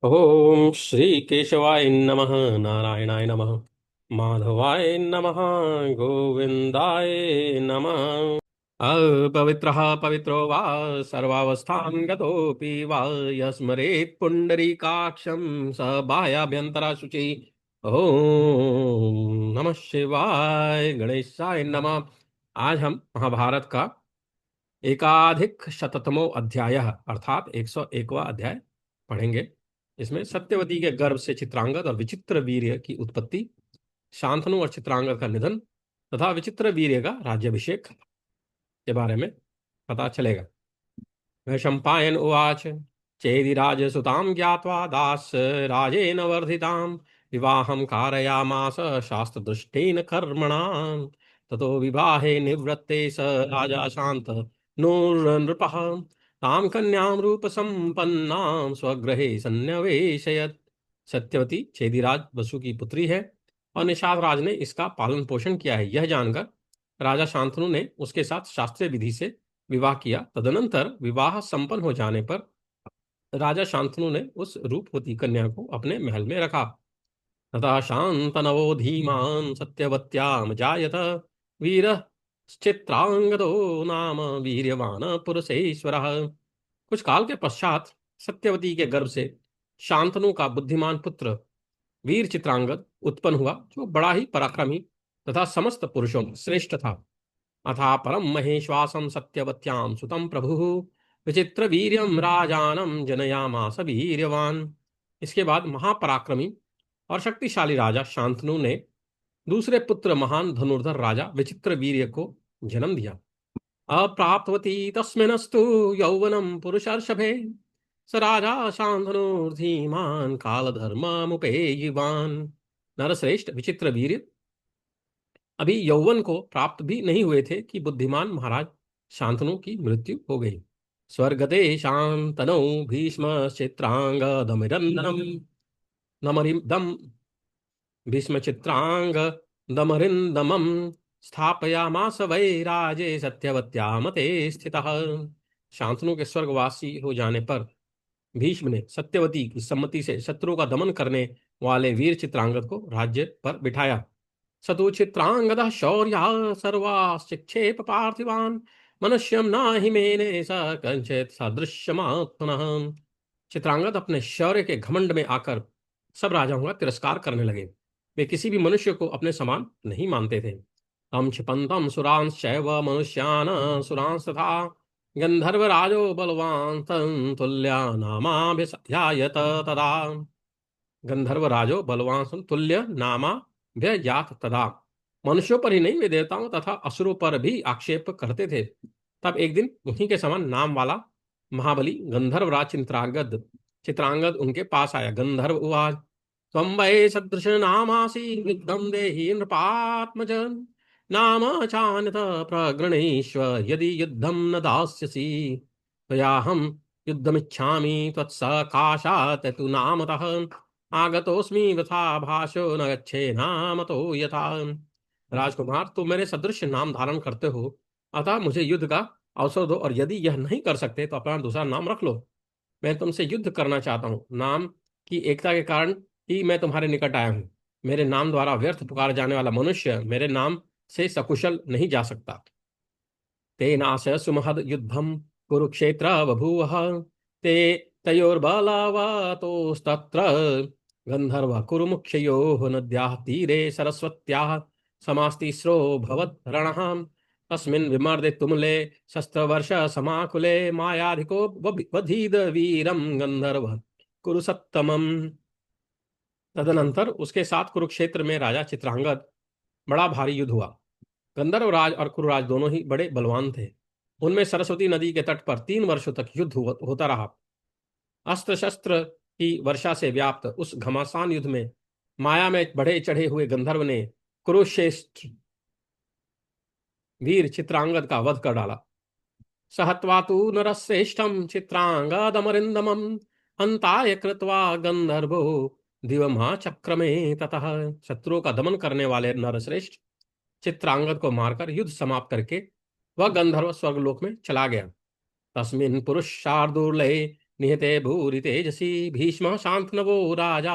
ओम श्री केशवाय नमः। नारायणाय नमः। माधवाय नमः। गोविंदाय नमः। अपवित्रः पवित्रो वा सर्वावस्थां गतोऽपि वा यस्मरेत् पुण्डरीकाक्षं स बाह्याभ्यन्तरा शुचि। ओम नमः शिवाय गणेशाय नमः। आज हम महाभारत का एकाधिक शततमो अध्याय अर्थात 101वां अध्याय पढ़ेंगे। इसमें सत्यवती के गर्भ से चित्रांगद और विचित्र वीर्य की उत्पत्ति, शांतनु और चित्रांगद का निधन तथा विचित्र वीर्य का राज्याभिषेक के बारे में पता चलेगा। वैशंपायन उवाच चेदिराजसुतां ज्ञात्वा दास राजेन वर्धितां विवाहं कारयामास शास्त्रदृष्टेन कर्मणा। ततो विवाहे निवृत्ते स राजा शांत नृपः तां कन्यां रूपसंपन्नां स्वगृहे सन्निवेशयत्। सत्यवती चेदिराज वसु की पुत्री है और निषाद राज ने इसका पालन पोषण किया है। यह जानकर राजा शांतनु ने उसके साथ शास्त्रीय विधि से विवाह किया। तदनंतर विवाह संपन्न हो जाने पर राजा शांतनु ने उस रूपवती कन्या को अपने महल में रखा। तथा शांतनवो धीमान सत्यवत्याम जायत वीर चित्रांगदो नाम वीर्यवान पुरुषेश्वरः। कुछ काल के पश्चात सत्यवती के गर्भ से शांतनु का बुद्धिमान पुत्र वीर चित्रांगद उत्पन्न हुआ, जो बड़ा ही पराक्रमी तथा समस्त पुरुषों में श्रेष्ठ था। अथा परम महेश्वासम सत्यवत्याम सुतम प्रभु विचित्र वीर्यम राजानम जनयामास वीर्यवान। इसके बाद महापराक्रमी और शक्तिशाली राजा शांतनु ने दूसरे पुत्र महान धनुर्धर राजा विचित्र वीर्य को जन्म दिया। अप्राप्तवती तस्मिनस्तु यौवनम पुरुषर्षभे स राजा शांतनुर्धीमान कालधर्ममुपेयिवान। नरश्रेष्ठ विचित्र वीर्य अभी यौवन को प्राप्त भी नहीं हुए थे कि बुद्धिमान महाराज शांतनु की मृत्यु हो गई। स्वर्गते शांतनु भीष्म चित्रांगदमिरंदनम नमरिदम भीष्म चित्रांग दमरिंदमम स्थापयामास वै राजे सत्यवत्यामते स्थितः। शांतनु के स्वर्गवासी हो जाने पर भीष्म ने सत्यवती की सम्मति से शत्रु का दमन करने वाले वीर चित्रांगद को राज्य पर बिठाया। सतु चित्रांगद शौर्या सर्वाश्चिक्षेप पार्थिवान मनुष्यम न हि मेने स कंचित सदृश्यमात्मनः। चित्रांगद अपने शौर्य के घमंड में आकर सब राजाओं का तिरस्कार करने लगे। वे किसी भी मनुष्य को अपने समान नहीं मानते थे। तम क्षिपंतम सुरांश्चैव मनुष्यान सुरांस तथा गंधर्वराजो बलवान तुल्या नामाभिसध्यायत तदा। गंधर्वराजो बलवान तुल्य नामा व्यजात तदा। मनुष्यों पर ही नहीं, वे देवताओं तथा असुरों पर भी आक्षेप करते थे। तब एक दिन उन्हीं के समान नाम वाला महाबली गंधर्वराज चित्रांगद उनके पास आया। गंधर्व उवाच त्वं वै सदृश नामासि युद्धं देहि नृपात्मज नाम चान्यत प्रगृणीष्व यदि युद्धं न दास्यसि त्वयाहं युद्धमिच्छामि त्वत्सकाशात् तु नामतः आगतोऽस्मि वथा भाषो न गच्छे नामतो यथा। राजकुमार, तुम मेरे सदृश नाम धारण करते हो, अतः मुझे युद्ध का अवसर दो, और यदि यह नहीं कर सकते तो अपना दूसरा नाम रख लो। मैं तुमसे युद्ध करना चाहता हूँ। नाम की एकता के कारण ही मैं तुम्हारे निकट आया हूँ। मेरे नाम द्वारा व्यर्थ पुकार जाने वाला मनुष्य मेरे नाम से सकुशल नहीं जा सकता। तेनाश सुमहद युद्धम कुरुक्षेत्र बभूव ते तयोर्बलवतोस्तत्र गंधर्व कुरुमुख्ययोः नद्याः तीरे सरस्वत्याः समास्तिस्रो भवद्रणः तस्मिन् विमर्दे तुमुले शस्त्रवर्ष समाकुले मायाधिको वधीद वीरम गंधर्व कुरुसत्तमम्। तदनंतर उसके साथ कुरुक्षेत्र में राजा चित्रांगद बड़ा भारी युद्ध हुआ। गंधर्वराज और कुरुराज दोनों ही बड़े बलवान थे। उनमें सरस्वती नदी के तट पर 3 वर्षों तक युद्ध होता रहा। अस्त्र शस्त्र की वर्षा से व्याप्त उस घमासान युद्ध में माया में बढ़े चढ़े हुए गंधर्व ने कुरुश्रेष्ठ वीर चित्रांगद का वध कर डाला। सहत्वा तु नरश्रेष्ठम चित्रांगदमरिंदमम हंताय कृत्वा गंधर्वो दिवमा चक्रमे ततः। शत्रुओं का दमन करने वाले नरश्रेष्ठ चित्रांगद को मारकर युद्ध समाप्त करके वह गंधर्व स्वर्गलोक में चला गया। तस्मिन् पुरुषार्दुर्लये निहते भूरि तेजसी भीष्म शांतनवो राजा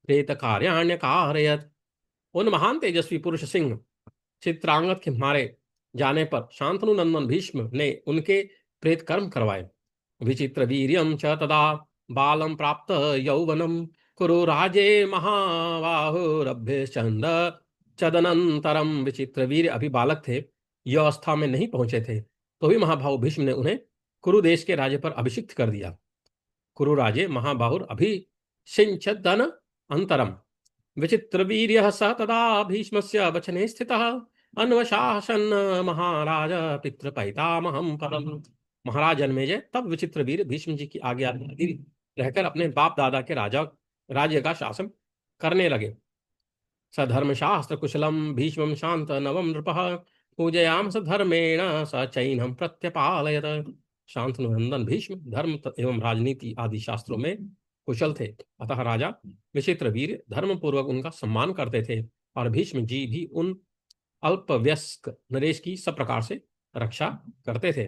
प्रेत कार्याण्य कारयत। उन महान तेजस्वी पुरुष सिंह चित्रांगद के मारे जाने पर शांतनु नंदन भीष्म ने उनके प्रेत कर्म करवाए। विचित्र वीर्यम च तदा बालम प्राप्त यौवनम कुरु राजे महाबाहुरभ्य चंद चदनंतरम। विचित्र वीर अभी बालक थे, यह अवस्था में नहीं पहुंचे थे, तो भी महाबाहु भीष्म ने उन्हें कुरु देश के राज्य पर अभिषिक्त कर दिया। कुरु राजे महाबाहुर अभिषिञ्चदन अंतरम। विचित्र वीर्य स तदा भीष्मस्य वचने स्थितः अन्वशासन महाराज पितृपैतामहं पदम। महाराज जन्मेजय तब विचित्र वीर भीष्म जी की आज्ञा रहकर अपने बाप दादा के राजा राज्य का शासन करने लगे। स धर्मशास्त्र कुशलम भीष्मं शांत नवम नृपः पूजयाम स धर्मेण स चैनम प्रत्यपालयत। शांतनु नंदन भीष्म धर्म एवं राजनीति आदि शास्त्रों में कुशल थे, अतः राजा विचित्र वीर धर्म पूर्वक उनका सम्मान करते थे और भीष्म जी भी उन अल्पवयस्क नरेश की सब प्रकार से रक्षा करते थे।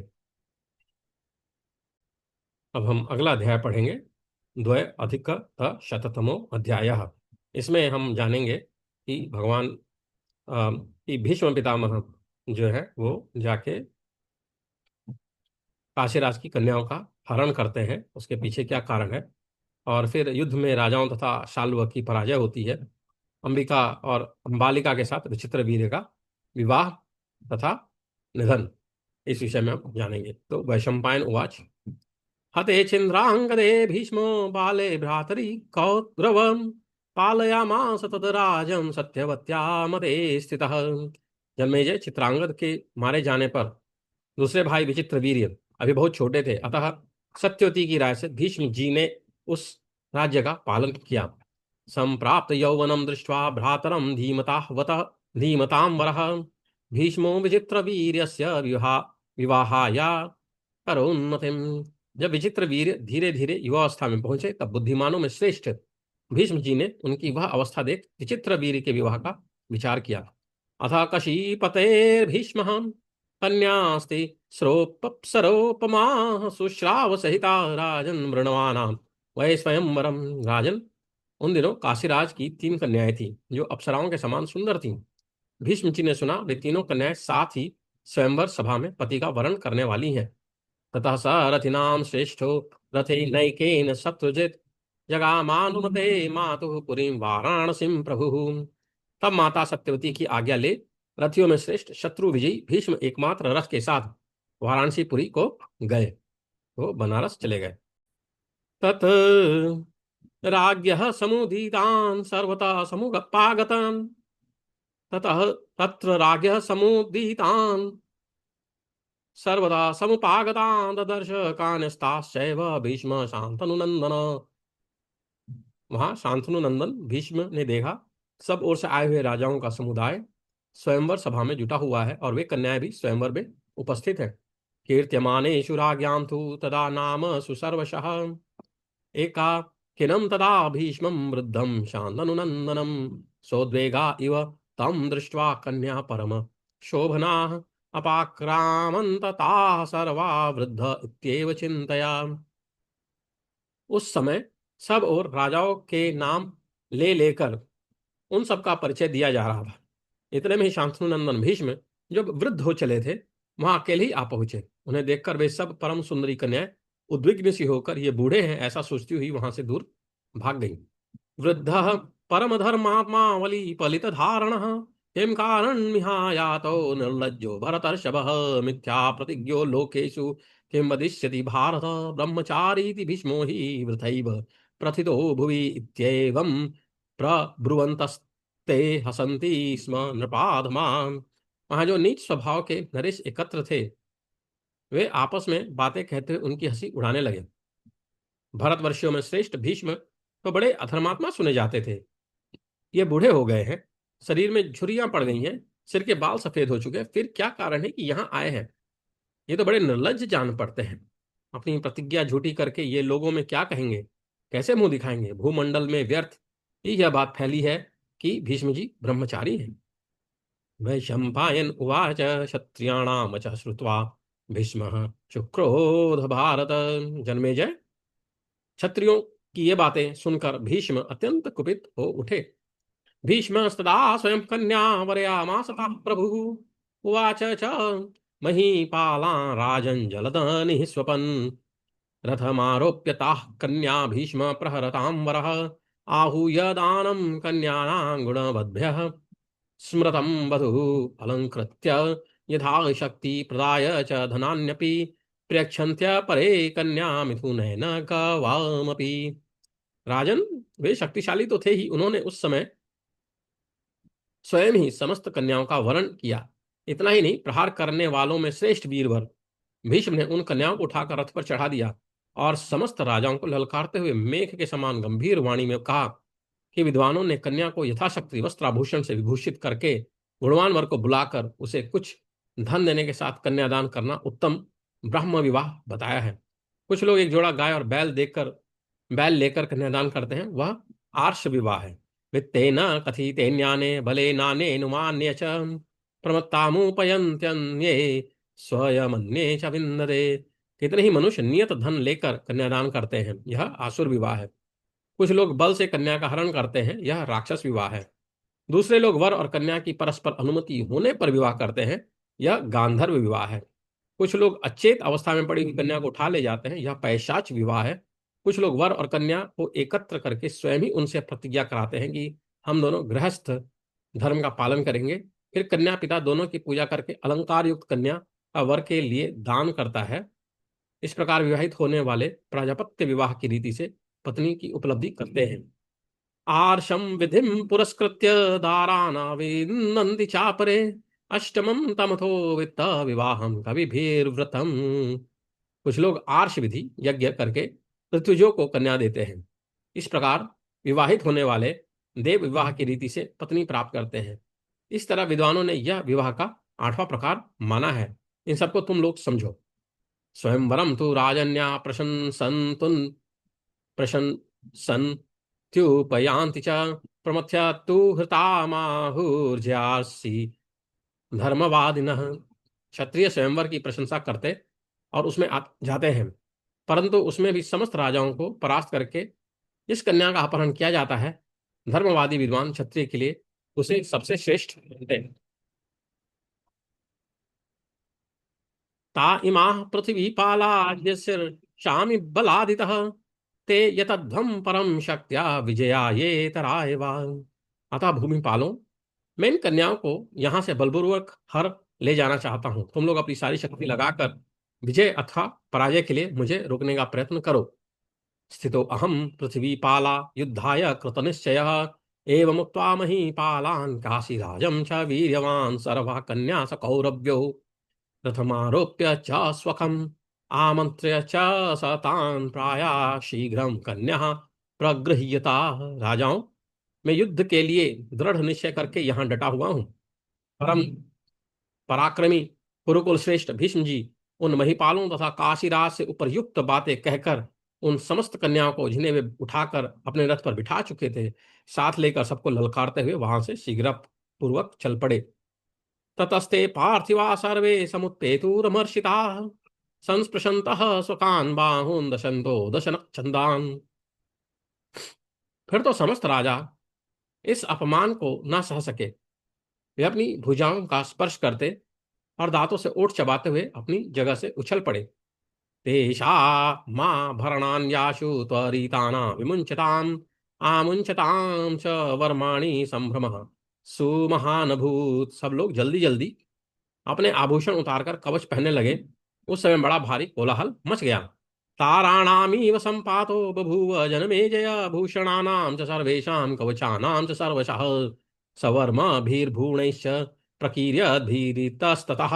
अब हम अगला अध्याय पढ़ेंगे, द्वय अधिक शततमो अध्याय। इसमें हम जानेंगे कि भगवान कि भीष्म पितामह जो है वो जाके काशीराज की कन्याओं का हरण करते हैं, उसके पीछे क्या कारण है, और फिर युद्ध में राजाओं तथा शाल्व की पराजय होती है। अंबिका और अंबालिका के साथ विचित्र वीर्य का विवाह तथा निधन, इस विषय में हम जानेंगे। तो वैशंपायन उवाच हते छिन्द्रांगदे भीष्मो बाले भ्रातरि कौरवं पालयामास तद राजं सत्यवत्या मते स्थितः। जन्मेजय चित्रांगद के मारे जाने पर दूसरे भाई विचित्र वीर्य अभी बहुत छोटे थे, अतः सत्यवती की राय से भीष्म जी ने उस राज्य का पालन किया। संप्राप्त यौवनम दृष्ट्वा भ्रातरम धीमतावतः धीमतां वरः भीष्मो विचित्र वीर्यस्य विवाहाया करोन्नतिम। जब विचित्र वीर धीरे धीरे युवावस्था में पहुंचे, तब बुद्धिमानों में श्रेष्ठ भीष्म जी ने उनकी वह अवस्था देख विचित्र वीर के विवाह का विचार किया। अथ कशीपतेर्भीष्म कन्यास्ति स्रोपसरोपमा सुश्राव सहिता राजन मृणवाना वै स्वयंवरम। राजन, उन दिनों काशीराज की 3 कन्याएं थीं जो अप्सराओं के समान सुंदर थीं। भीष्म जी ने सुना वे तीनों कन्याएं साथ ही स्वयंवर सभा में पति का वरण करने वाली हैं। ततः स रथिनाम श्रेष्ठो रथे नैकेन शत्रुजित जगामानुमते मातुः पुरीं वाराणसीं प्रभुः। तब माता सत्यवती की आज्ञा ले रथियों में श्रेष्ठ शत्रु विजयी भीष्म एकमात्र रथ के साथ वाराणसीपुरी को गए, वो बनारस चले गए। तत् राज्ञः समुदीतान् सर्वतः समुपागतान् ततः तत्र राज्ञः समुदीतान् सर्वदा समुपागतान् ददर्श कान्यस्ताश्चैव भीष्म शांतनुनंदन। वहां शांतनुनंदन भीष्म ने देखा सब ओर से आए हुए राजाओं का समुदाय स्वयंवर सभा में जुटा हुआ है और वे कन्याएं भी स्वयंवर में उपस्थित हैं। कीर्त्यमानेषु राज्ञां तु तदा नाम सुसर्वशः एका किनं तदा भीष्मं वृद्धं शान्तनुनन्दनं सोद्वेगा इव तं दृष्ट्वा कन्या परम शोभनाः अपाक्रामन्तताः सर्वा वृद्ध इत्येव चिन्तया। उस समय सब और राजाओं के नाम ले लेकर उन सब का परिचय दिया जा रहा था। इतने में ही शांतनुनंदन भीष्म जब वृद्ध हो चले थे, वहां अकेले ही आ पहुंचे। उन्हें देखकर वे सब परम सुंदरी कन्याएं उद्विग्न सी होकर ये बूढ़े हैं ऐसा सोचती हुई वहां से दूर भाग गई। वृद्ध परम धर्मात्मा वली पलित धारण किम कारणमिहायातो निर्लज्जो भरतर्षभ मिथ्या प्रतिज्ञो लोकेषु किम वदिष्यति भारत ब्रह्मचारीति भीष्मो हि वृथैव प्रथितो भुवि इत्येवं प्रब्रुवन्तस्ते हसन्ति स्म नृपाधमान्। वहां जो नीच स्वभाव के नरेश एकत्र थे, वे आपस में बातें कहते हुए उनकी हंसी उड़ाने लगे। भारतवर्षियों में श्रेष्ठ भीष्म तो बड़े अधर्मात्मा सुने जाते थे, ये बूढ़े हो गए हैं, शरीर में झुर्रियां पड़ गई हैं, सिर के बाल सफेद हो चुके हैं, फिर क्या कारण है कि यहाँ आए हैं? ये तो बड़े निर्लज्ज जान पड़ते हैं। अपनी प्रतिज्ञा झूठी करके ये लोगों में क्या कहेंगे, कैसे मुंह दिखाएंगे? भूमंडल में व्यर्थ ही यह बात फैली है कि भीष्म जी ब्रह्मचारी हैं। वैशंपायन उवाच क्षत्रियाणाम च श्रुत्वा भीष्मः शुक्रोध भारत। जन्मेजय, क्षत्रियों की ये बातें सुनकर भीष्म अत्यंत कुपित हो उठे। भीष्मस्तदा स्वयं कन्यावरयामास प्रभुः। उवाच च महीपालान् राजन् जलदनिः स्वपन्। रथमारोप्य ताः कन्या भीष्म प्रहरतां वरः। आहूय दानं कन्यानां गुणवद्भ्यः। स्मृतं वधूः अलङ्कृत्य यथा शक्ति प्रदाय च धनान्यपि। प्रेक्षन्त्य परे कन्या मिथुनैन गवामपि। राजन, वे शक्तिशाली तो थे ही, उन्होंने उस समय स्वयं ही समस्त कन्याओं का वरण किया। इतना ही नहीं, प्रहार करने वालों में श्रेष्ठ वीरवर भीष्म ने उन कन्याओं को उठाकर रथ पर चढ़ा दिया और समस्त राजाओं को ललकारते हुए मेघ के समान गंभीर वाणी में कहा कि विद्वानों ने कन्या को यथाशक्ति वस्त्राभूषण से विभूषित करके गुणवान वर को बुलाकर उसे कुछ धन देने के साथ कन्यादान करना उत्तम ब्रह्म विवाह बताया है। कुछ लोग एक जोड़ा गाय और बैल लेकर कन्यादान करते हैं, वह आर्ष विवाह है। वित्तेन कथितेन्याने बले नाने नुमान्य च प्रमत्तामुपयन्त्यन्ये स्वयमन्ये च विन्दते। कितने ही मनुष्य नियत धन लेकर कन्यादान करते हैं, यह आसुर विवाह है। कुछ लोग बल से कन्या का हरण करते हैं, यह राक्षस विवाह है। दूसरे लोग वर और कन्या की परस्पर अनुमति होने पर विवाह करते हैं, यह गांधर्व विवाह है। कुछ लोग अचेत अवस्था में पड़ी हुई कन्या को उठा ले जाते हैं, यह पैशाच विवाह है। कुछ लोग वर और कन्या को एकत्र करके स्वयं ही उनसे प्रतिज्ञा कराते हैं कि हम दोनों गृहस्थ धर्म का पालन करेंगे। फिर कन्या पिता दोनों की पूजा करके अलंकार युक्त कन्या का वर के लिए दान करता है। इस प्रकार विवाहित होने वाले प्राजापत्य विवाह की रीति से पत्नी की उपलब्धि करते हैं। आर्षम विधिम पुरस्कृत्य दारानाविनन्ति चापरे। अष्टमं तमथो वित्त विवाहम कविभिर्व्रतम। कुछ लोग आर्ष विधि यज्ञ करके ऋतुजों को कन्या देते हैं। इस प्रकार विवाहित होने वाले देव विवाह की रीति से पत्नी प्राप्त करते हैं। इस तरह विद्वानों ने यह विवाह का 8वां प्रकार माना है। इन सबको तुम लोग समझो। स्वयंवरम तु राजन्या प्रशंसन्त्युपयान्ति च प्रमथ्य तु हृतामाहुर्ज्यासि धर्मवादिनः। क्षत्रिय स्वयंवर की प्रशंसा करते और उसमें जाते हैं, परंतु उसमें भी समस्त राजाओं को परास्त करके इस कन्या का अपहरण किया जाता है। धर्मवादी विद्वान क्षत्रिय के लिए उसे सबसे श्रेष्ठ मानते हैं। ता इमाः पृथिवीपाला यस्यर्षामि बलादितः ते यतध्वं परम शक्त्या विजया ये तराय वा। अतः भूमिपालों, मैं इन कन्याओं को यहाँ से बलपूर्वक हर ले जाना चाहता हूँ। तुम लोग अपनी सारी शक्ति लगाकर विजय अथवा पराजय के लिए मुझे रोकने का प्रयत्न करो। स्थितो अहम पृथ्वीपाला युद्धाय कृतनिश्चयः एवमुक्त्वा महीपालान् काशीराजं च वीर्यवान् सर्वः कन्या स कौरव्यो रथमारोप्य च स्वखम् आमन्त्र्य च स तान् प्रायाः शीघ्रं कन्याः प्रगृह्यता। राजाओं, मैं युद्ध के लिए दृढ़ निश्चय करके यहाँ डटा हुआ हूँ। परम पराक्रमी कुरुकुल श्रेष्ठ भीष्म जी उन महिपालों तथा काशीराज से उपरयुक्त बातें कहकर उन समस्त कन्याओं को जिन्हें वे उठाकर अपने रथ पर बिठा चुके थे, साथ लेकर सबको ललकारते हुए वहां से शीघ्र पूर्वक चल पड़े। ततस्ते पार्थिवा सर्वे समुत्पेतुरमर्षिताः संस्पृशन्तः स्वकान् बाहून् दशन्तो दशनच्छन्दान्। फिर तो समस्त राजा इस अपमान को न सह सके। वे अपनी भुजाओं का स्पर्श करते और दांतों से ओठ चबाते हुए अपनी जगह से उछल पड़े। तेषा मां भरणान्याशु त्वरिताना विमुञ्चताम् आमुञ्चतां च वर्माणि संभ्रमः सुमहानभूत। सब लोग जल्दी जल्दी अपने आभूषण उतारकर कवच पहनने लगे। उस समय बड़ा भारी कोलाहल मच गया। ताराणामीव सम्पातो बभूव जनमेजय भूषणानां च सर्वेषां कवचानां च सर्वशः सवर्माभिर्भूणैश्च प्रकीर्यद्भिरितस्ततः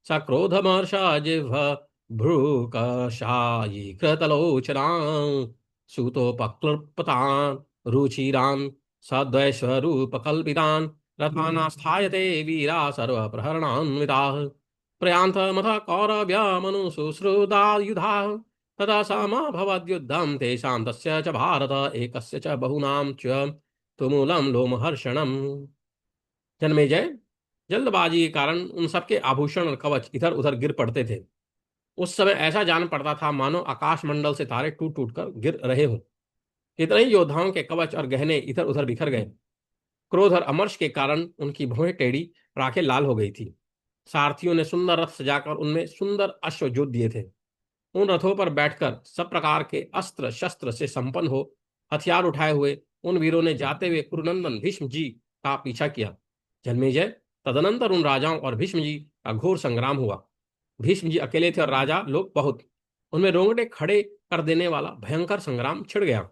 सक्रोधमर्षजिह्व भ्रूकषायीकृतलोचनां सूतोपक्लृप्तान् रुचिरान् सद्वैश्वरूपकल्पितान् रथानास्थाय ते वीरा सर्वप्रहरणान्विताः प्रयान्तमथ कौरव्यमनुशुश्रुतायुधाः तदा समभवद्युद्धं तेषां तस्य च भारत एकस्य च बहुनां च तुमुलं लोमहर्षणम्। जन्मेजय, जल्दबाजी के कारण उन सबके आभूषण और कवच इधर उधर गिर पड़ते थे। उस समय ऐसा जान पड़ता था मानो आकाश मंडल से तारे टूट टूट कर गिर रहे हों। इतने ही योद्धाओं के कवच और गहने इधर उधर बिखर गए। क्रोध और अमर्ष के कारण उनकी भौहें टेढ़ी और आंखें लाल हो गई थी। सारथियों ने सुंदर रथ सजाकर उनमें सुंदर अश्व जोत दिए थे। उन रथों पर बैठकर सब प्रकार के अस्त्र शस्त्र से संपन्न हो हथियार उठाए हुए उन वीरों ने जाते हुए कुरुनंदन भीष्म जी का पीछा किया। जन्मेजय, तदनंतर उन राजाओं और भीष्म जी का घोर संग्राम हुआ। भीष्म जी अकेले थे और राजा लोग बहुत। उनमें रोंगटे खड़े कर देने वाला भयंकर संग्राम छिड़ गया।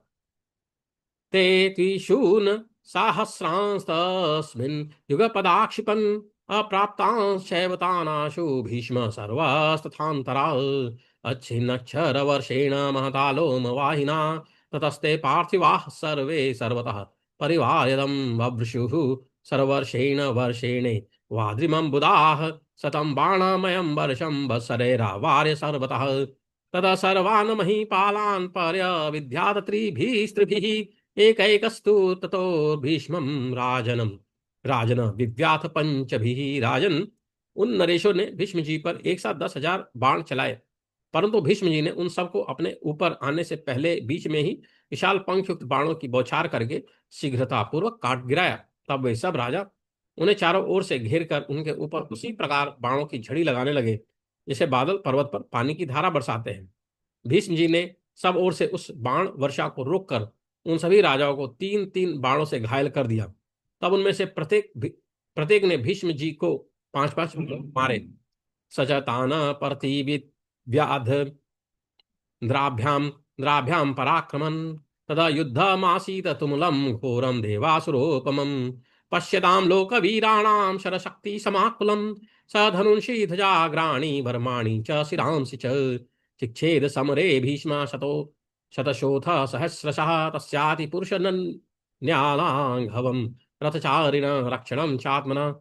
ते त्रिशून साहस्रांस्तस्मिन् युगपदाक्षिपन् अप्राप्तांश्चैवतानाशु भीष्म सर्वस्तथान्तरा अच्छिन्नक्षरवर्षेण महतालोमवाहिना ततस्ते पार्थिवाः सर्वे सर्वतः परिवार्यदं बभ्रुषुः सर्वर्षेण वर्षेणे वाद्रिमं बुधाः शतं बाणमयं वर्षं वत्सरेरावार्य सर्वतः तदा सर्वान् महीपालान् पर्यविद्यात् त्रिभिस्त्रिभिः एकैकस्तु ततो भीष्मं राजन विव्याथ पंचभिः। राजन, उन नरेशों ने भीष्म जी पर एक साथ 10,000 बाण चलाए, परंतु भीष्म जी ने उन सबको अपने ऊपर आने से पहले बीच में ही विशाल पंख युक्त बाणों की बौछार करके शीघ्रता पूर्वक काट गिराया। तब वे सब राजा उन्हें चारों ओर से घेर कर उनके ऊपर उसी प्रकार बाणों की झड़ी लगाने लगे जैसे बादल पर्वत पर पानी की धारा बरसाते हैं। भीष्म जी ने सब ओर से उस बाण वर्षा को रोककर उन सभी राजाओं को तीन तीन बाणों से घायल कर दिया। तब उनमें से प्रत्येक ने भीष्म जी को 5-5 मारे। सचतान व्याध द्राभ्याम द्राभ्याम पराक्रमन् तदा युद्धमासीत तुमुलं घोरं देवासुरोपमं पश्यतां लोकवीराणां शरशक्ति समाकुलं स धनुषि ध्वजाग्राणि वर्माणि च शिरांसि च चिक्षेद समरे भीष्म शतशोथ सहस्रशः तस्याति पुरुषन्यालाघवं रथचारिण रक्षणं चात्मना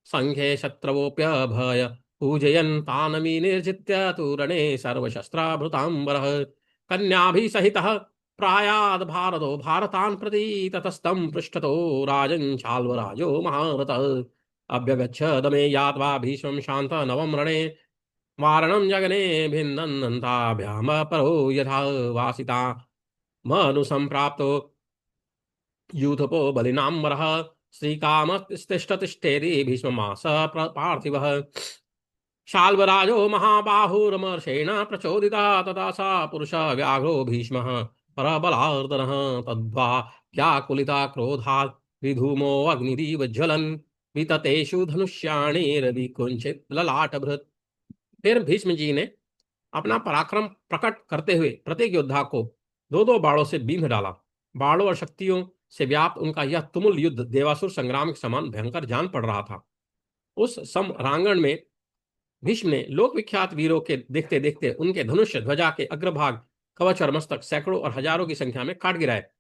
संख्ये शत्रवोऽप्यभय पूजयन् तान् विनिर्जित्य तूरणे सर्वशस्त्राभृताम्बरः कन्याभिः सहितः प्रायाद् भारतो भारतान् प्रति ततस्तं पृष्ठतो राजन् शाल्वराजो महारथः अभ्यगच्छदमे यात्वा भीष्मं शान्तनवं रणे वारणं जगने भिन्नन्ताभ्यामपरो यथा वासिता मनुसम्प्राप्तो यूथपो बलिनाम्बरः श्रीकामस्तिष्ठतिष्ठेति भीष्ममास पार्थिवः शाल्वराजो महाबाहुरमर्षेण प्रचोदिता तथा सा पुरुष व्याघ्रो भीष्मः परबलार्दनः तद्वा व्याकुलिता क्रोधात् विधूमो अग्निरिव ज्वलन् विततेषु धनुष्याणिरविकुञ्चित ललाटभृत्। फिर भीष्म जी ने अपना पराक्रम प्रकट करते हुए प्रत्येक योद्धा को दो दो बाणों से बींध डाला। बाणों और शक्तियों से व्याप्त उनका यह तुमुल युद्ध देवासुर संग्राम के समान भयंकर जान पड़ रहा था। उस समरांगण में भीष्म ने लोक विख्यात वीरों के देखते देखते उनके धनुष ध्वजा के अग्रभाग कवच और मस्तक सैकड़ों और हजारों की संख्या में काट गिराए।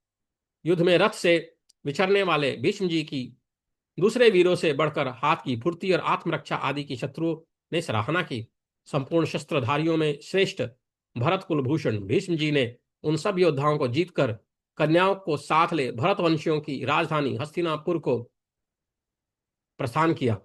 युद्ध में रथ से विचरने वाले भीष्म जी की दूसरे वीरों से बढ़कर हाथ की फुर्ती और आत्मरक्षा आदि की शत्रुओं ने सराहना की। संपूर्ण शस्त्रधारियों में श्रेष्ठ भरत कुलभूषण भीष्म जी ने उन सब योद्धाओं को जीतकर कन्याओं को साथ ले भरतवंशियों की राजधानी हस्तिनापुर को प्रस्थान किया।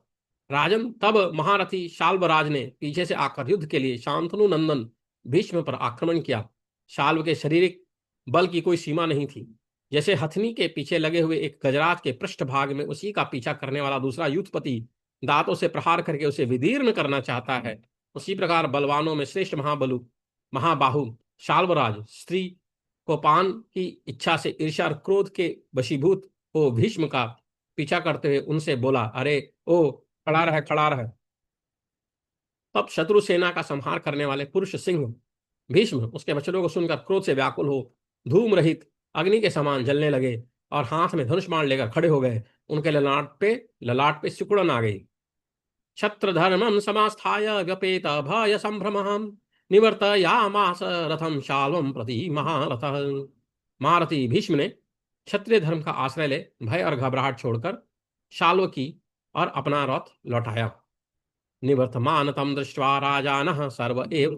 राजन, तब महारथी शाल्वराज ने पीछे से आकर युद्ध के लिए शांतनु नंदन भीष्म पर आक्रमण किया। शाल्व के शारीरिक बल की कोई सीमा नहीं थी। जैसे हथनी के पीछे लगे हुए एक गजराज के पृष्ठभाग में उसी का पीछा करने वाला दूसरा युद्धपति दांतों से प्रहार करके उसे विदीर्ण करना चाहता है, उसी प्रकार बलवानों में श्रेष्ठ महाबाहु शाल्वराज स्त्री कोपान की इच्छा से ईर्ष्या और क्रोध के वशीभूत हो भीष्म का पीछा करते हुए उनसे बोला, अरे ओ खड़ा रह खड़ा रह। तब शत्रु सेना का संहार करने वाले पुरुष सिंह भीष्म उसके वचनों को सुनकर क्रोध से व्याकुल हो धूम रहित अग्नि के समान जलने लगे और हाथ में धनुष बाण लेकर खड़े हो गए। उनके ललाट पे सिकुड़न आ गई। छत्र धर्मम समास्थाय व्यपेत भय संभ्रमः निवर्तयामास रथम शाल्वं प्रति महारथः। महारथी भीष्म ने क्षत्रिय धर्म का आश्रय ले भय और घबराहट छोड़कर शाल्व की और अपना रथ लौटाया। निवर्तमान तम दृष्ट्वा राजानः सर्व एव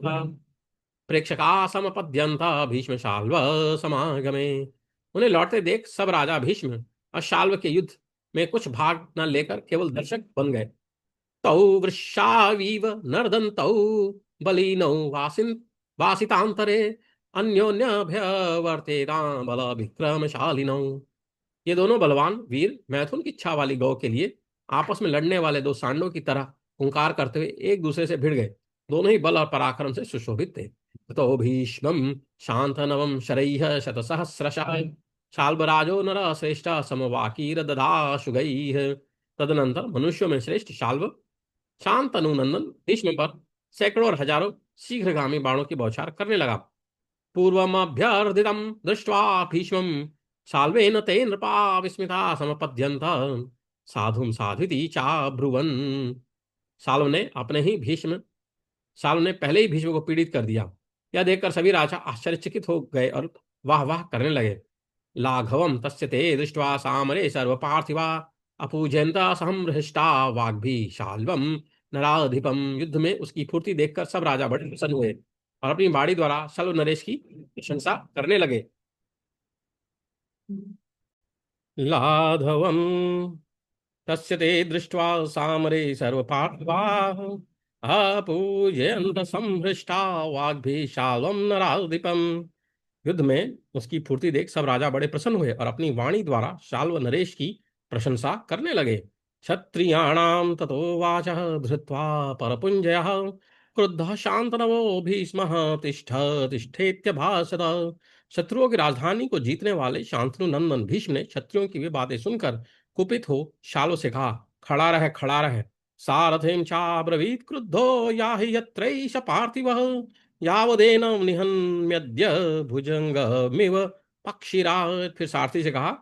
प्रेक्षका समपद्यन्त भीष्म शाल्व समागमे। उन्हें लौटते देख सब राजा भीष्म और शाल्व के युद्ध में कुछ भाग न लेकर केवल दर्शक बन गए। तौ वृषावीव नर्दन्तौ बलिनौ वासितांतरे अन्योन्यभ्यवर्तेतां बल विक्रमशालिनौ। ये दोनों बलवान वीर मैथुन की इच्छा वाली गौ के लिए आपस में लड़ने वाले दो सांडों की तरह हुंकार करते हुए एक दूसरे से भिड़ गए। दोनों ही बल और पराक्रम से सुशोभित थे। तो भीष्मं शांतनवं शरैः शतसहस्रशः शाल्वराजो नर श्रेष्ठ समवाकीर ददाशुगैः। तदनंतर मनुष्यों में श्रेष्ठ शाल्व शांतनु नंदन भीष्म पर सैकड़ों और हजारों शीघ्रगामी बाणों की बौछार करने लगा। पूर्वमभ्यर्दितं दृष्ट्वा भीष्मं शाल्वेन ते नृपा विस्मिता समपद्यन्त साधुं साध्विति चाब्रुवन्। साल्व ने अपने ही भीष्म साल्व ने पहले ही भीष्म को पीड़ित कर दिया। यह देखकर सभी राजा आश्चर्यचकित हो गए और वाह वाह करने लगे। लाघवम तस्य ते दृष्ट्वा सामरे सर्व पार्थिवा अपूजयन्ता सहमहृष्टा वाग्भी शाल्वम नराधिपम। युद्ध में उसकी फुर्ती देखकर सब राजा बड़े प्रसन्न हुए और अपनी बाड़ी द्वारा शल्व नरेश की प्रशंसा करने लगे। लाघवम तस्य ते दृष्ट्वा सामरे सर्वपार्थिवाः अपूजयन्त संहृष्टा वाग्भी शाल्वं नराधिपम्। युद्ध में उसकी फुर्ती देख सब राजा बड़े प्रसन्न हुए और अपनी वाणी द्वारा शाल्व नरेश की प्रशंसा करने लगे। क्षत्रियाणां ततो वाचः धृत्वा परपुञ्जयः क्रुद्धः शान्तनवो भीष्मः तिष्ठ तिष्ठेत्यभाषत। शत्रुओं की राजधानी को जीतने वाले शांतनु नंदन भीष्म ने क्षत्रियों की वे बातें सुनकर कुपित हो शाल्व से कहा, खड़ा रह खड़ा रह। सारथिं चाब्रवीत क्रुद्धो याहि यत्रैष पार्थिवः यावदेनं निहन्म्यद्य भुजंगमिव पक्षीराज। फिर सारथी से कहा,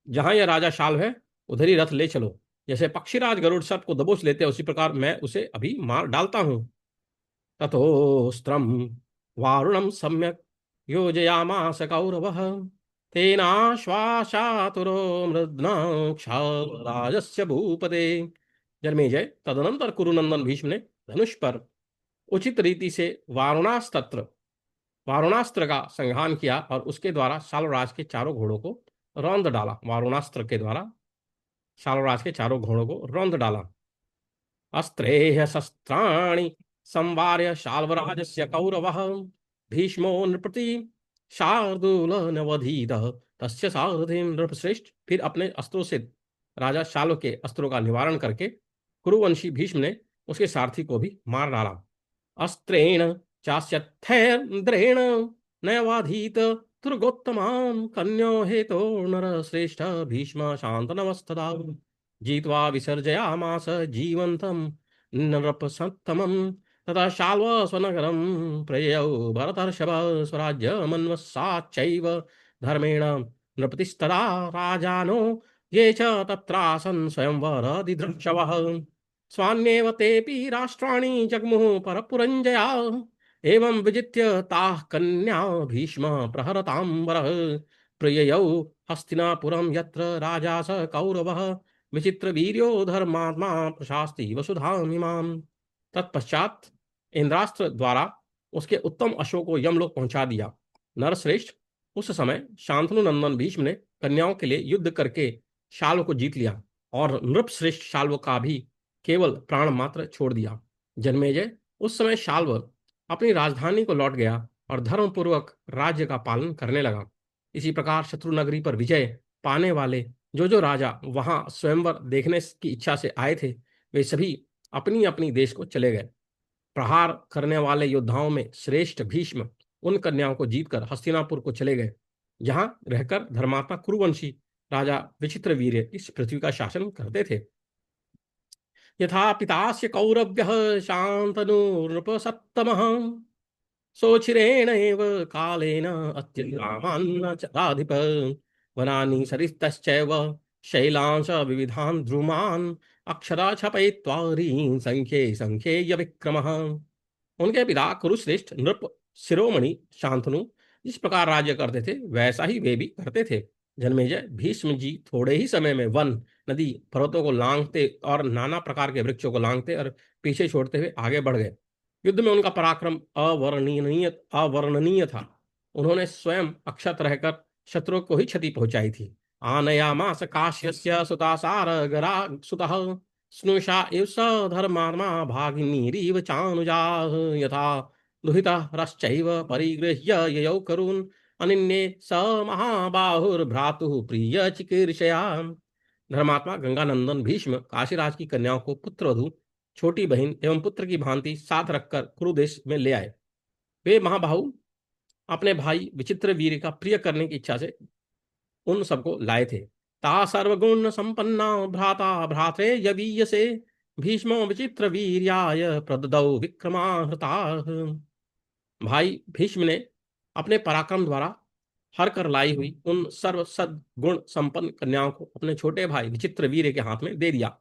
जहां यह राजा शाल्व है उधर ही रथ ले चलो। जैसे पक्षीराज गरुड़ सर्प को दबोच लेते हैं उसी प्रकार मैं उसे अभी मार डालता हूं। ततोस्त्रं वारुणं सम्यक् योजयामास कौरवः तेनाश्वासातुरो मृद्ना क्षारराजस्य भूपते। जन्मेजय, तदनंतर कुरुनंदन भीष्म ने धनुष पर उचित रीति से वारुणास्त्र का संहान किया और उसके द्वारा शाल्वराज के चारों घोड़ों को रौंद डाला। वारुणास्त्र के द्वारा शाल्वराज के चारों घोड़ों को रौंद डाला। अस्त्रेह शस्त्राणि संवार्य शाल्वराजस्य कौरवः भीष्मो नृपति शार्दूलनवधीत तस्य सारथिं नृपश्रेष्ठ। फिर अपने अस्त्रों से राजा शाल्व के अस्त्रों का निवारण करके कुरुवंशी भीष्म ने उसके सारथी को भी मार डाला। अस्त्रेण चास्यथैर्द्रेण नैवाधीत दुर्गोत्तमां कन्यो हेतो नरश्रेष्ठ भीष्म शान्तनवस्तदा जीत्वा विसर्जयामास जीवन्तं नृपसत्तमं। ततः शाल्व स्वनगरं प्रययौ भरतर्षभ स्वराज्यमन्वसाच्चैव धर्मेण नृपतिस्तदा राजानो ये च तत्रासन् स्वयंवरदिदृक्षवः स्वान्येव तेऽपि राष्ट्राणि जग्मुः परपुरञ्जया। एवं विजित्य ताः कन्या भीष्म प्रहरताम्बरः प्रिययौ हस्तिनापुरं यत्र राजा स कौरवः विचित्र वीर्यो धर्मात्मा प्रशास्ति वसुधामिमाम्। तत्पश्चात इंद्रास्त्र द्वारा उसके उत्तम अश्वों को यमलोक पहुंचा दिया। नरश्रेष्ठ, उस समय शांतनु नंदन भीष्म ने कन्याओं के लिए युद्ध करके शाल्व को जीत लिया और नृपश्रेष्ठ शाल्व का भी केवल प्राण मात्र छोड़ दिया। जन्मेजय, उस समय शाल्व अपनी राजधानी को लौट गया और धर्मपूर्वक राज्य का पालन करने लगा। इसी प्रकार शत्रु नगरी पर विजय पाने वाले जो राजा वहां स्वयंवर देखने की इच्छा से आए थे वे सभी अपनी अपनी देश को चले गए। प्रहार करने वाले योद्धाओं में श्रेष्ठ भीष्म उन कन्याओं को जीतकर हस्तिनापुर को चले गए, जहां रहकर धर्मात्मा कुरुवंशी राजा विचित्र वीर्य इस पृथ्वी का शासन करते थे। यथा पितास्य कौरव्यः शान्तनुर्नृपसत्तमः सोचिरेण एव कालेन अत्यरामान्न च राधिप वनानि सरितश्चैव शैलांश विविधान् ध्रुमान् अक्षरा छपयित्वा संख्ये संख्येय विक्रमः। उनके पिता कुरुश्रेष्ठ नृप शिरोमणि शांतनु जिस प्रकार राज्य करते थे वैसा ही वे भी करते थे। जन्मेजय, भीष्म जी थोड़े ही समय में वन नदी पर्वतों को लांघते और नाना प्रकार के वृक्षों को लांघते और पीछे छोड़ते हुए आगे बढ़ गए। युद्ध में उनका पराक्रम अवर्णनीय था। उन्होंने स्वयं अक्षत रहकर शत्रुओं को ही क्षति पहुंचाई थी। आनयामास काश्यस्य सुता सारगरा सुतः स्नुषा इव स धर्मात्मा भागिनीरिव चानुजाः यथा दुहितरश्चैव परिगृह्य ययौ करुन् अनिन्ये स महाबाहुर्भ्रातुः प्रिय चिकीर्षया। धर्मात्मा गंगानंदन भीष्म काशीराज की कन्याओं को पुत्रवधु, छोटी बहन एवं पुत्र की भांति साथ रखकर कुरुदेश में ले आए। वे महाबाहु अपने भाई विचित्र वीर का प्रिय करने की इच्छा से उन सबको लाए थे। ता सर्वगुण संपन्ना भ्राता भ्रात्रे यवीयसे भीष्मो विचित्र वीर्याय प्रददौ विक्रमाहृता। भाई भीष्म ने अपने पराक्रम द्वारा हर कर लाई हुई उन सर्व सद्गुण संपन्न कन्याओं को अपने छोटे भाई विचित्र वीर के हाथ में दे दिया।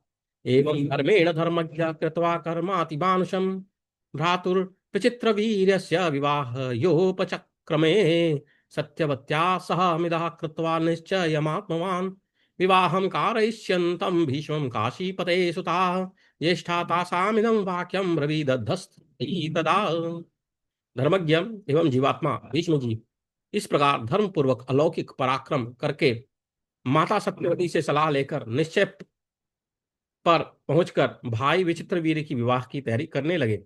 एवं धर्मेण धर्मज्ञ कृत्वा कर्मातिमानुषं भ्रातुर विचित्र वीर्यस्य विवाह योपचक्रमे सत्यवत्या सह मिदः कृत्वा निश्चयमात्मवान् विवाहं कारयिष्यन्तं भीष्मं काशीपते सुता ज्येष्ठा तासामिदं वाक्यं ब्रवीदधस्त्री तदा। धर्मज्ञ एवं जीवात्मा भीष्म जी इस प्रकार धर्म पूर्वक अलौकिक पराक्रम करके माता सत्यवती से सलाह लेकर निश्चय पर पहुंचकर भाई विचित्रवीर्य की विवाह की तैयारी करने लगे।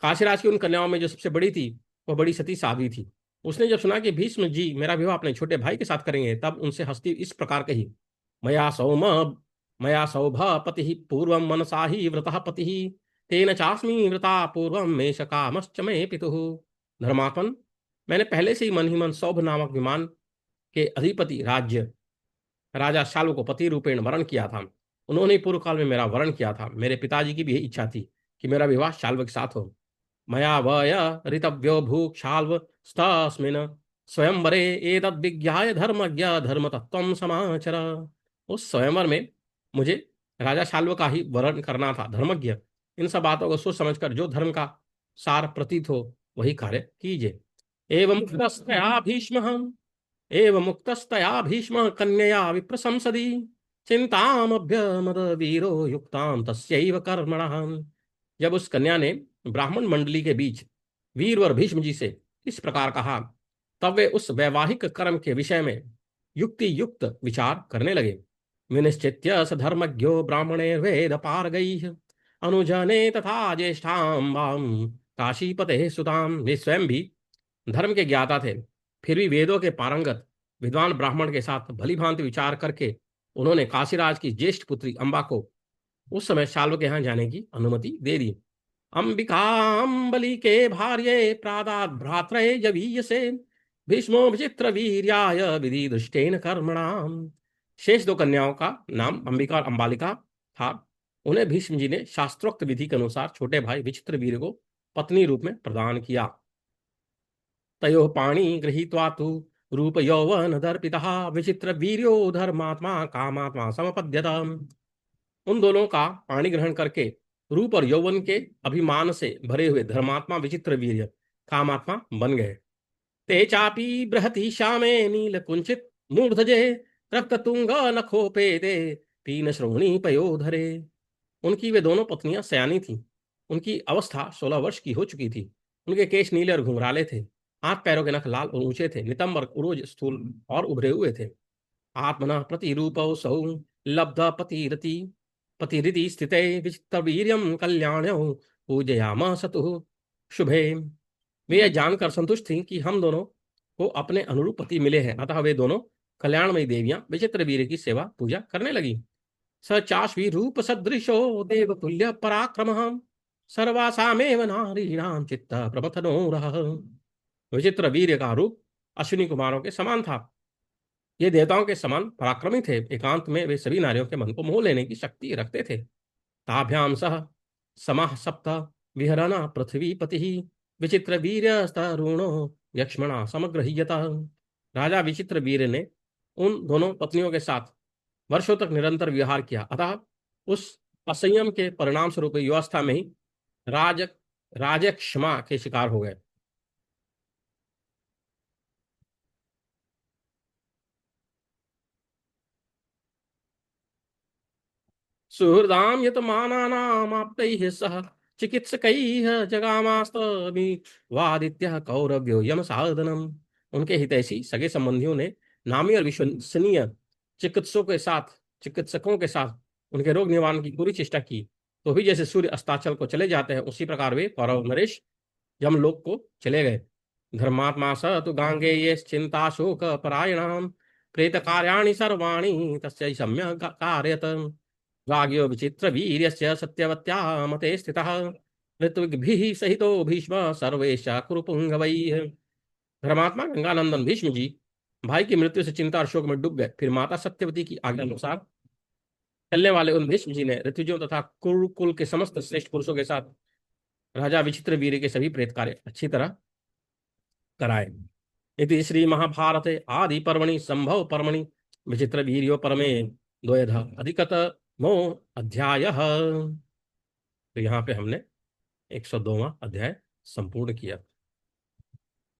काशीराज की उन कन्याओं में जो सबसे बड़ी थी वह बड़ी सती साध्वी थी। उसने जब सुना कि भीष्म जी मेरा विवाह अपने छोटे भाई के साथ करेंगे, तब उनसे हंसती इस प्रकार कही, मया सौभ पति पूर्व मनसा ही व्रतः पति तेन चास्मी व्रता पूर्व मे कामश्च मे पितुः। धर्मात्मन, मैंने पहले से ही मन सौभ नामक विमान के अधिपति राजा शाल्व को पति रूपेण वरण किया था। उन्होंने पूर्व काल में मेरा वरण किया था। मेरे पिताजी की भी यही इच्छा थी कि मेरा विवाह शाल्व के साथ हो। मया वय ऋतव्यो भूक्षाल्व स्तस्मिन् स्वयंवरे एतद्विज्ञाय धर्मज्ञ धर्मतत्त्वं समाचर। उस स्वयंवर में मुझे राजा शाल्व का ही वरण करना था। धर्मज्ञ, इन सब बातों को सोच समझकर जो धर्म का सार प्रतीत हो वही कार्य कीजिए। एवं मुक्तस्तया भीष्मः एवं मुक्तस्तया भीष्मः कन्यया विप्रशंसति चिंतामभ्यमद वीरो युक्तां तस्यैव कर्मणः। जब उस कन्या ने ब्राह्मण मंडली के बीच वीर और भीष्म जी से इस प्रकार कहा, तब वे उस वैवाहिक कर्म के विषय में युक्ति युक्त विचार करने लगे। विनिश्चित्य स धर्मज्ञो ब्राह्मणे वेद पारगैः अनुजने तथा ज्येष्ठां वां काशीपते सुताम। वे स्वयं भी धर्म के ज्ञाता थे, फिर भी वेदों के पारंगत विद्वान ब्राह्मण के साथ भली भांति विचार करके उन्होंने काशीराज की ज्येष्ठ पुत्री अंबा को उस समय शाल्व के यहाँ जाने की अनुमति दे दी। अंबिकाम्बली के भार्ये प्रादाद भ्रात्रे यवीयसे भीष्मो विचित्र वीर्याय विधि दुष्टेन कर्मणाम। शेष दो कन्याओं का नाम अंबिका और अंबालिका था। उन्हें भीष्म जी ने शास्त्रोक्त विधि के अनुसार छोटे भाई विचित्र वीर को पत्नी रूप में प्रदान किया। तयोः पाणी गृहीत्वा तु रूप यौवन दर्पितः विचित्र वीर्यो धर्मात्मा कामात्मा समपद्यत। उन दोनों का पाणी ग्रहण करके रूप और यौवन के अभिमान से भरे हुए धर्मात्मा विचित्र वीर्य कामात्मा बन गए। ते चापी बृहति श्यामे नील कुंचित मूर्धजे रक्त तुंग नखोपेते तीन श्रोणी पयोधरे। उनकी वे दोनों पत्नियां सयानी थीं। उनकी अवस्था 16 वर्ष की हो चुकी थी। उनके केश नीले और घुंघराले थे। हाथ पैरों के नख लाल और ऊंचे थे। नितंब और उरोज स्थूल और उभरे हुए थे। आत्मना प्रतिरूपौ सौ लब्ध पतिरिति स्थिते विचित्रवीर्यं कल्याण्यौ पूजयाम सतुः शुभे। वे यह जानकर संतुष्ट थीं कि हम दोनों को अपने अनुरूप पति मिले हैं, अतः वे दोनों कल्याणमयी देवियां विचित्र वीर की सेवा पूजा करने लगी। स चाश्वी रूप सदृशो देवतुल्य पराक्रम सर्वासामेव नारीणां चित्त प्रमथनो रः। विचित्र वीर्य का रूप अश्विनी कुमारों के समान था। ये देवताओं के समान पराक्रमी थे। एकांत में वे सभी नारियों के मन को मोह लेने की शक्ति रखते थे। ताभ्याम सह समाह सप्त विहरना पृथ्वीपति विचित्र वीर्यस्तरुणो यक्ष्मणा समग्रहीयता। राजा विचित्र वीर ने उन दोनों पत्नियों के साथ वर्षों तक निरंतर विहार किया, अतः उस असंयम के परिणाम स्वरूप युवावस्था में ही राजक्षमा के शिकार हो गए। सुहृदाम यतमानानामाप्तैः सह चिकित्सकैः जगामास्तमिवादित्यः कौरव्यो यम साधनम। उनके हितैषी सगे संबंधियों ने नामी और विश्वसनीय चिकित्सकों के साथ उनके रोग निवारण की पूरी चेष्टा की, तो भी जैसे सूर्य अस्ताचल को चले जाते हैं, उसी प्रकार वे कौरव नरेश यमलोक को चले गए। धर्मात्मा स तु गांगेय चिंता शोक परायणाम प्रेत कार्याणि सर्वाणि तस्यै सम्यक् कारयत। राग्यो विचित्र वीर्यस्य सत्यवत्या मते स्थितः ऋत्विग्भिः सहितो भीष्म सर्वेश कुरुपुंगवैः। धर्मात्मा गंगानंदन भीष्म जी भाई की मृत्यु से चिंता और शोक में डूब गए। फिर माता सत्यवती की आज्ञा अनुसार चलने वाले उन भीष्म जी ने ऋतुजों तथा कुरुकुल के समस्त श्रेष्ठ पुरुषों के साथ राजा विचित्र वीर्य के सभी प्रेत कार्य अच्छी तरह कराए। इति श्री महाभारते आदि पर्वणि संभव पर्वणि विचित्र वीर्यो परमे द्वयध अधिकतमो अध्यायः। तो यहाँ पे हमने 102वां अध्याय संपूर्ण किया।